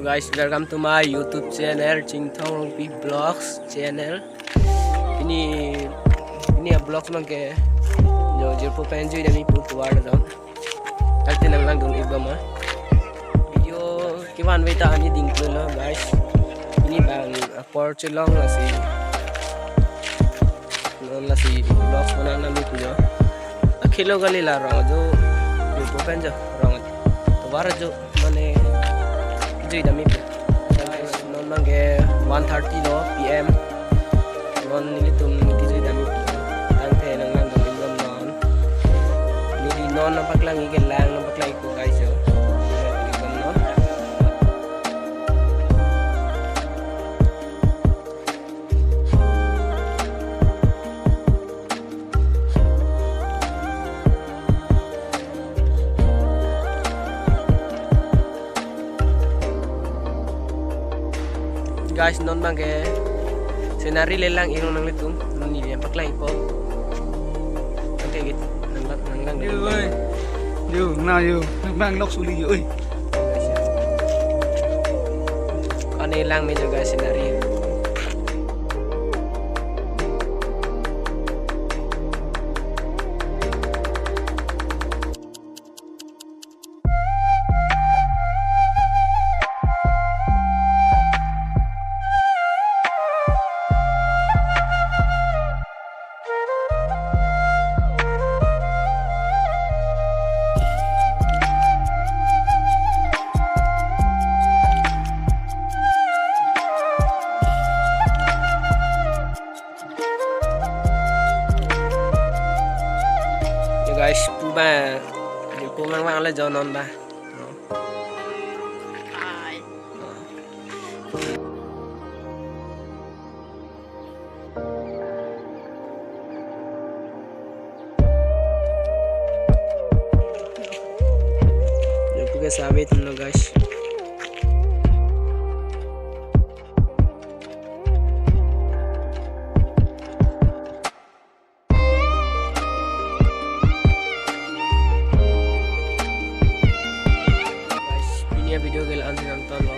guys, welcome to my YouTube channel, Chingthong P Vlogs channel. Ini vlogs mangke jo Jirpo kejui dami put ward dong. Ati nang lang dong iba ma. Video kiwan weta ani dingklo lo guys. Ini bang porch long la si vlogs mana nami pujo. Akhilo gali la rong jo Jirpo kejui rong. To war jo mane dami non mangke 1:30 lo PM non nili tum kejui dami tang the nang lang dong ingam non nili non nampak lang ikan lang nampak lang ko guys yo ingam non guys non mangke senari lelang irong nang litum non ini yang paklay po oke gitu nang Yo ơi, yo nào yo mang lok suli yo ơi. ano lang medyo guys senari guys puba Jirpo mang le jonon ba Jirpo ke sabi तुम लोग guys video ke lanjut nonton lo,